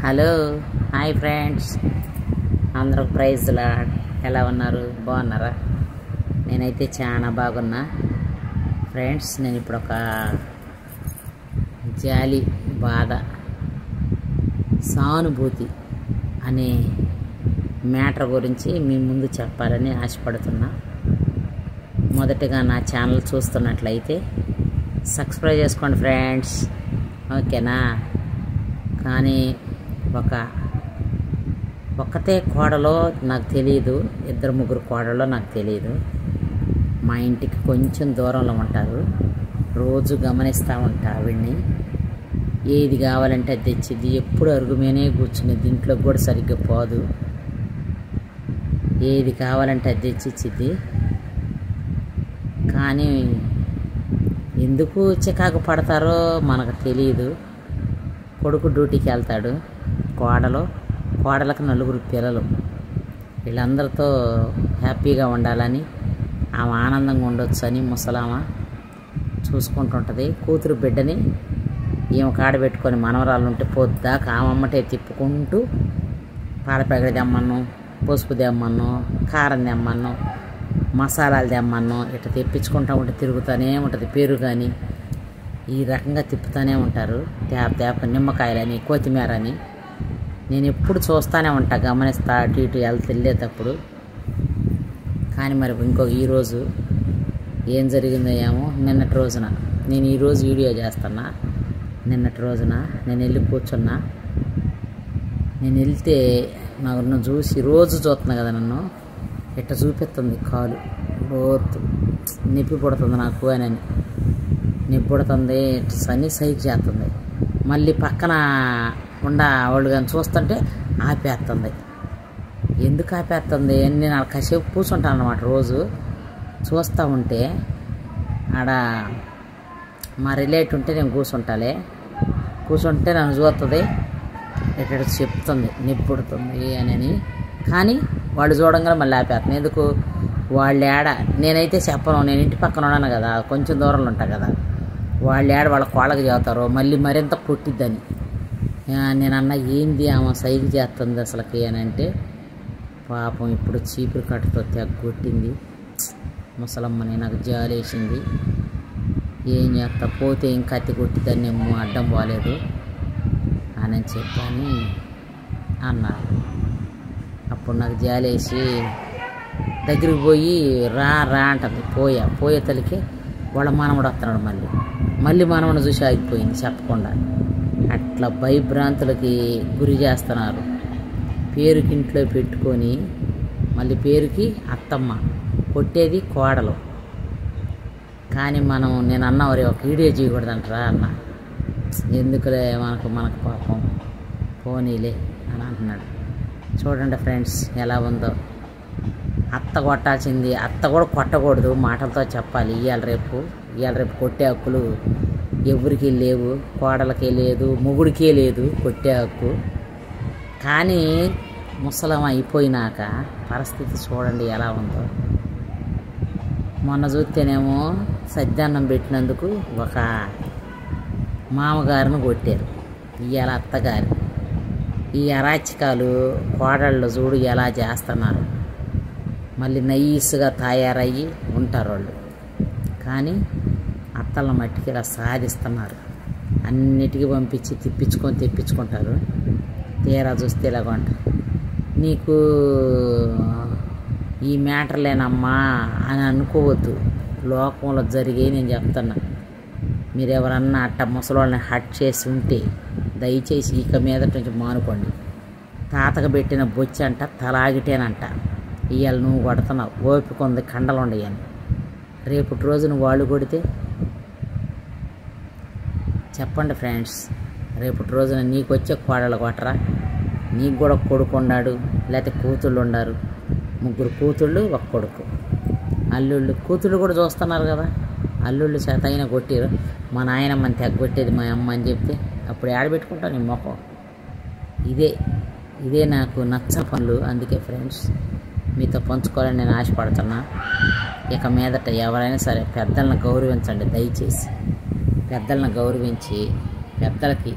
Hello hi friends, అందరూ praise lord. ఎలా ఉన్నారు? బాగున్నారా? నేనైతే చాలా బాగున్నా ఫ్రెండ్స్. నేను ఇప్పుడు ఒక జాలి, బాధ, సానుభూతి అనే మ్యాటర్ గురించి మీ ముందు చెప్పాలని ఆశపడుతున్నా. మొదటగా నా ఛానల్ చూస్తున్నట్లయితే సబ్స్క్రైబ్ చేసుకోండి ఫ్రెండ్స్, ఓకేనా? కానీ ఒక్కతే కోడలో నాకు తెలియదు, ఇద్దరు ముగ్గురు కోడలో నాకు తెలియదు. మా ఇంటికి కొంచెం దూరంలో ఉంటారు. రోజు గమనిస్తూ ఉంటా ఆవిడ్ని. ఏది కావాలంటే అది తెచ్చిద్ది. ఎప్పుడు అరుగు మీనే కూర్చునేది, ఇంట్లోకి కూడా సరిగ్గా పోదు. ఏది కావాలంటే అది తెచ్చిచ్చిద్ది. కానీ ఎందుకు చికాకు పడతారో మనకు తెలియదు. కొడుకు డ్యూటీకి వెళ్తాడు, కోడలకు 4 పిల్లలు. వీళ్ళందరితో హ్యాపీగా ఉండాలని, ఆమె ఆనందంగా ఉండొచ్చు అని ముసలామ చూసుకుంటుంటుంది. కూతురు బిడ్డని ఈమె కాడ పెట్టుకొని మనవరాలు ఉంటే పొద్దాక ఆమమ్మటే తిప్పుకుంటూ పాల ప్యాకెట్ తెమ్మను, పసుపు తెమ్మను, కారం తెమ్మను, మసాలాలు తెమ్మను, ఇట్లా తెప్పించుకుంటూ ఉంటే తిరుగుతూనే ఉంటుంది. పెరుగు కానీ ఈ రకంగా తిప్పుతూనే ఉంటారు. తేప నిమ్మకాయలని, కొత్తిమీర అని. నేను ఎప్పుడు చూస్తూనే ఉంటా, గమనిస్తా అటు ఇటు వెళ్ళేటప్పుడు. కానీ మరి ఈరోజు ఏం జరిగిందో ఏమో. నిన్నటి రోజున నేను ఈరోజు వీడియో చేస్తున్నా. నిన్నటి రోజున నేను వెళ్ళి కూర్చున్నా. నేను వెళ్తే నన్ను చూసి, రోజు చూస్తున్నా కదా నన్ను, ఇట్ట చూపిస్తుంది కాలు లోతు. నొప్పి పుడుతుంది నాకు అని నొప్పి పుడుతుంది అని సైకి చేస్తుంది. మళ్ళీ పక్కన వాళ్ళు కానీ చూస్తుంటే ఆపేస్తుంది. ఎందుకు ఆపేస్తుంది అని నేను కాసేపు కూర్చుంటాను అన్నమాట. రోజు చూస్తూ ఉంటే ఆడ మా రిలేటివ్ ఉంటే నేను కూర్చుంటే నన్ను చూస్తుంది, ఎక్కడ చెప్తుంది నొప్పి పుడుతుంది అని. కానీ వాళ్ళు చూడంగానే మళ్ళీ ఆపేస్తుంది. ఎందుకు? వాళ్ళు ఏడ, నేనైతే చెప్పను, నేను ఇంటి పక్కన ఉన్నాను కదా, కొంచెం దూరంలో ఉంటా కదా. వాళ్ళు ఏడ వాళ్ళ కోళ్ళకి చేస్తారు, మళ్ళీ మరింత కొట్టిద్దని. నేను అన్న ఏంది ఆమె సైకి చేస్తుంది అసలుకి అని అంటే, పాపం ఇప్పుడు చీపురు కట్టతో తెగ కొట్టింది ముసలమ్మని. నాకు జాలి వేసింది. ఏం చేస్తా, పోతే ఇంకా అతి కొట్టిద్దని ఏమో, అడ్డం పోలేదు అని చెప్పని అన్నారు. అప్పుడు నాకు జాలి వేసి దగ్గరికి పోయి రా అంటుంది. పోయే తల్లికి వాళ్ళ మనవడు వస్తున్నాడు. మళ్ళీ మనవడు చూసి ఆగిపోయింది చెప్పకుండా. అట్లా భయభ్రాంతులకి గురి చేస్తున్నారు. పేరుకి ఇంట్లో పెట్టుకొని మళ్ళీ పేరుకి అత్తమ్మ, కొట్టేది కోడలు. కానీ నేను అన్న ఒక వీడియో చేయకూడదంటారా అన్న. ఎందుకులే మనకు పాపం, పోనీలే అని అంటున్నాడు. చూడండి ఫ్రెండ్స్ ఎలా ఉందో. అత్త కొట్టాల్సింది, అత్త కూడా కొట్టకూడదు, మాటలతో చెప్పాలి. ఇవాళ రేపు కొట్టే హక్కులు ఎవరికి లేవు. కోడలకే లేదు, మొగుడికే లేదు కొట్టే హక్కు. కానీ ముసలం అయిపోయినాక పరిస్థితి చూడండి ఎలా ఉందో. మొన్న చూస్తేనేమో సద్యాన్నం పెట్టినందుకు ఒక మామగారిని కొట్టారు, ఇవాళ అత్తగారు. ఈ అరాచకాలు కోడళ్ళు చూడు ఎలా చేస్తున్నారు. మళ్ళీ నైస్గా తయారయ్యి ఉంటారు వాళ్ళు. కానీ అత్తల మట్టికి ఇలా సాధిస్తున్నారు. అన్నిటికీ పంపించి తెప్పించుకుంటారు. తీరా చూస్తే ఇలాగ ఉంటారు. నీకు ఈ మ్యాటర్లేనమ్మా అని అనుకోవద్దు. లోకంలో జరిగే నేను చెప్తున్నా. మీరు ఎవరన్నా అట్ట ముసలోళ్ళని హట్ చేసి ఉంటే దయచేసి ఇక మీదటి నుంచి మానుకోండి. తాతకు పెట్టిన బొచ్చి అంట తలాగిటేనంట. ఇవాళ నువ్వు కొడుతున్నావు, ఓపిక ఉంది, కండలు ఉండయని. రేపటి రోజున వాళ్ళు కొడితే చెప్పండి ఫ్రెండ్స్. రేపటి రోజున నీకు వచ్చే కోడలు కొట్టరా? నీకు కూడా కొడుకు ఉన్నాడు, లేకపోతే కూతుళ్ళు ఉన్నారు. 3 కూతుళ్ళు, 1 కొడుకు. అల్లుళ్ళు, కూతుళ్ళు కూడా చూస్తున్నారు కదా. అల్లుళ్ళు చేత అయినా కొట్టారు. మా నాయనమ్మని తెగొట్టేది మా అమ్మ అని చెప్తే అప్పుడు ఏడబెట్టుకుంటాను నీ మొఖం. ఇదే నాకు నచ్చని పనులు. అందుకే ఫ్రెండ్స్ మీతో పంచుకోవాలని నేను ఆశపడుతున్నా. ఇక మీదట ఎవరైనా సరే పెద్దలను గౌరవించండి దయచేసి. పెద్దలను గౌరవించి పెద్దలకి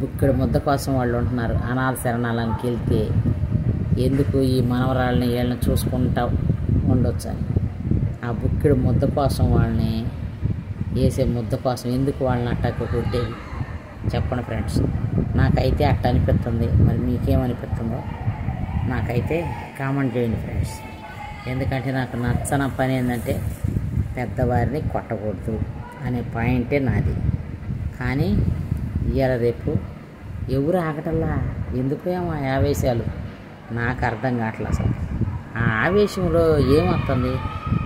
బుక్కెడు ముద్ద కోసం వాళ్ళు ఉంటున్నారు. అనాథ శరణాలయానికి వెళ్తే ఎందుకు ఈ మనవరాళ్ళని వీళ్ళని చూసుకుంటా ఉండొచ్చు అని. ఆ బుక్కెడు ముద్ద కోసం వాళ్ళని వేసే ముద్ద కోసం ఎందుకు వాళ్ళని అట్టాకు కొట్టేది చెప్పండి ఫ్రెండ్స్. నాకైతే అట్ట అనిపిస్తుంది. మరి మీకేమనిపిస్తుందో నాకైతే కామెంట్ చేయండి ఫ్రెండ్స్. ఎందుకంటే నాకు నచ్చని పని ఏంటంటే పెద్దవారిని కొట్టకూడదు అనే పాయింటే నాది. కానీ ఇవాళ రేపు ఎవరు ఆగటల్లా, ఎందుకు ఏమో ఆవేశాలు నాకు అర్థం కావట్లే అసలు. ఆ ఆవేశంలో ఏమవుతుంది?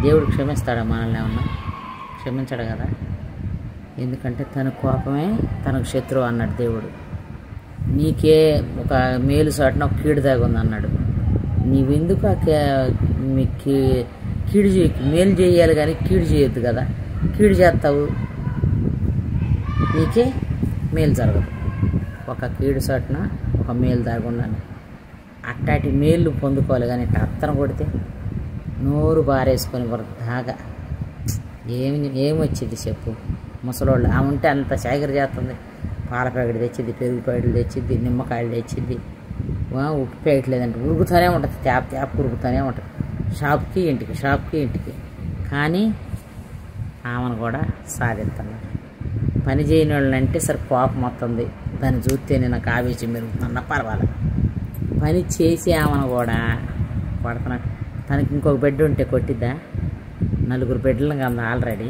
దేవుడు క్షమిస్తాడా మనల్ని? ఏమన్నా క్షమించడు కదా. ఎందుకంటే తన కోపమే తనకు శత్రువు అన్నాడు దేవుడు. నీకే ఒక మేలు చాటున ఒక కీడు దాగుంది అన్నాడు. నీవెందుకు మీకు కీడు మేలు చేయాలి కానీ కీడు చేయొద్దు కదా. కీడు చేస్తావు, నీకే మేలు జరగదు. ఒక కీడు చాటున ఒక మేలు దాగుందని అట్టాటి మేలు పొందుకోవాలి. కానీ అత్తన కొడితే నోరు బారేసుకొని వరదాగా ఏమొచ్చింది చెప్పు. ముసలోళ్ళు ఆమె ఉంటే అంత సేకరి చేస్తుంది. పాల ప్యాకెట్ తెచ్చింది, పెరుగు ప్యాకెట్లు తెచ్చింది, నిమ్మకాయలు తెచ్చింది, ఉప్పు ప్యాకెట్ లేదంటే ఉరుగుతూనే ఉంటుంది. ట్యాప్ ఉరుగుతూనే ఉంటుంది. షాప్కి ఇంటికి. కానీ ఆమెను కూడా సాధిస్తున్నారు. పని చేయని వాళ్ళంటే సరే కోపం వస్తుంది. దాన్ని చూస్తేనే నాకు ఆవేశం పెరుగుతుందన్న పర్వాలేదు. పని చేసి ఆమెను కూడా కొడుతున్నాడు. తనకి ఇంకొక బిడ్డ ఉంటే కొట్టిద్దా? 4 బిడ్డలను కదా ఆల్రెడీ.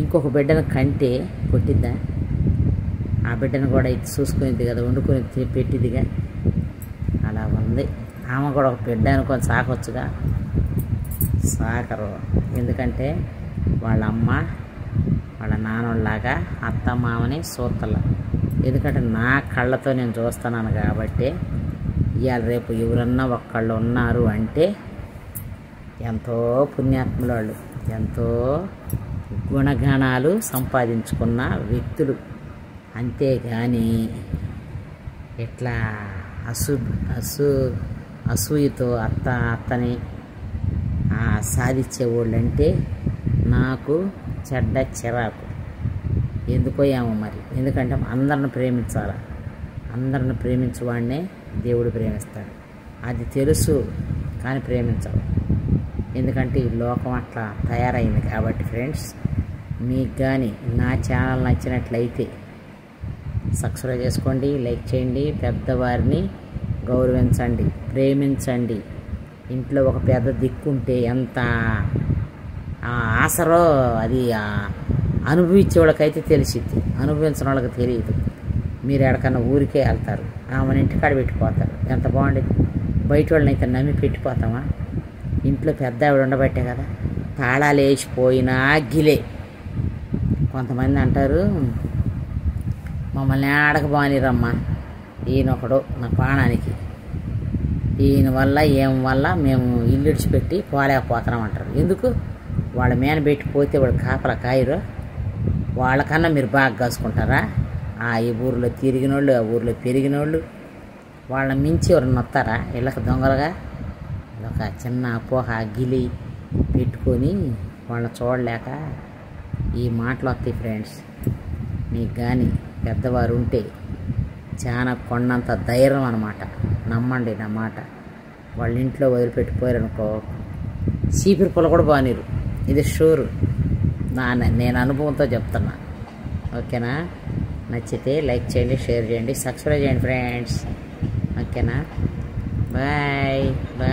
ఇంకొక బిడ్డను కంటే కొట్టిద్దా? ఆ బిడ్డను కూడా ఇది చూసుకునేది కదా, వండుకుని పెట్టిద్దిగా. అలా ఉంది. ఆమె కూడా ఒక బిడ్డ అనుకొని సాకొచ్చుగా, సాకరు. ఎందుకంటే వాళ్ళ అమ్మ వాళ్ళ నాన్నలాగా అత్త మామని సూత్తల. ఎందుకంటే నా కళ్ళతో నేను చూస్తున్నాను కాబట్టి. ఇవాళ రేపు ఎవరన్నా ఒక్కళ్ళు ఉన్నారు అంటే ఎంతో పుణ్యాత్ములు వాళ్ళు, ఎంతో గుణగణాలు సంపాదించుకున్న వ్యక్తులు. అంతేగాని ఇట్లా అసూయతో అత్తని సాధించేవాళ్ళంటే నాకు చెడ్డ చిరాకు. ఎందుకో ఏమో మరి. ఎందుకంటే అందరిని ప్రేమించాలి. అందరిని ప్రేమించేవాడినే దేవుడు ప్రేమిస్తాడు. అది తెలుసు కానీ ప్రేమించాలి. ఎందుకంటే ఈ లోకం అట్లా తయారైంది కాబట్టి ఫ్రెండ్స్. మీకు కానీ నా ఛానల్ నచ్చినట్లయితే సబ్స్క్రైబ్ చేసుకోండి, లైక్ చేయండి. పెద్దవారిని గౌరవించండి, ప్రేమించండి. ఇంట్లో ఒక పెద్ద దిక్కుంటే ఎంత ఆసరో అది అనుభవించే వాళ్ళకైతే తెలిసిద్ది, అనుభవించిన వాళ్ళకి తెలియదు. మీరు ఎక్కడికన్నా ఊరికే వెళ్తారు, ఆమెను ఇంటికాడ పెట్టిపోతారు, ఎంత బాగుండేది. బయట వాళ్ళని అయితే నమ్మి పెట్టిపోతామా? ఇంట్లో పెద్ద ఆవిడ ఉండబట్టే కదా. తాళాలు వేసిపోయినా గిలే. కొంతమంది అంటారు మమ్మల్ని ఆడకబానిరమ్మా, ఈయనొకడు నా ప్రాణానికి, ఈయన వల్ల మేము ఇల్లు విడిచిపెట్టి పోలేకపోతున్నాం అంటారు. ఎందుకు? వాళ్ళ మేన పెట్టిపోతే వాడు కాపలా కాయరు. వాళ్ళకన్నా మీరు బాగా కాసుకుంటారా? ఈ ఊరిలో తిరిగినోళ్ళు, ఆ ఊరిలో పెరిగినోళ్ళు, వాళ్ళని మించి ఎవరన్నా వస్తారా ఇళ్ళకి దొంగలుగా? ఒక చిన్న అపోహ గిలి పెట్టుకొని వాళ్ళని చూడలేక ఈ మాటలు వస్తాయి ఫ్రెండ్స్. మీకు కానీ పెద్దవారు ఉంటే చాలా కొండంత ధైర్యం అన్నమాట. నమ్మండి నా మాట. వాళ్ళ ఇంట్లో వదిలిపెట్టిపోయారనుకో చీపిరి పుల్ల కూడా బానీరు. ఇది షూరు. నేను అనుభవంతో చెప్తున్నా. ఓకేనా? నచ్చితే లైక్ చేయండి, షేర్ చేయండి, సబ్స్క్రైబ్ చేయండి ఫ్రెండ్స్. ఓకేనా? Bye bye.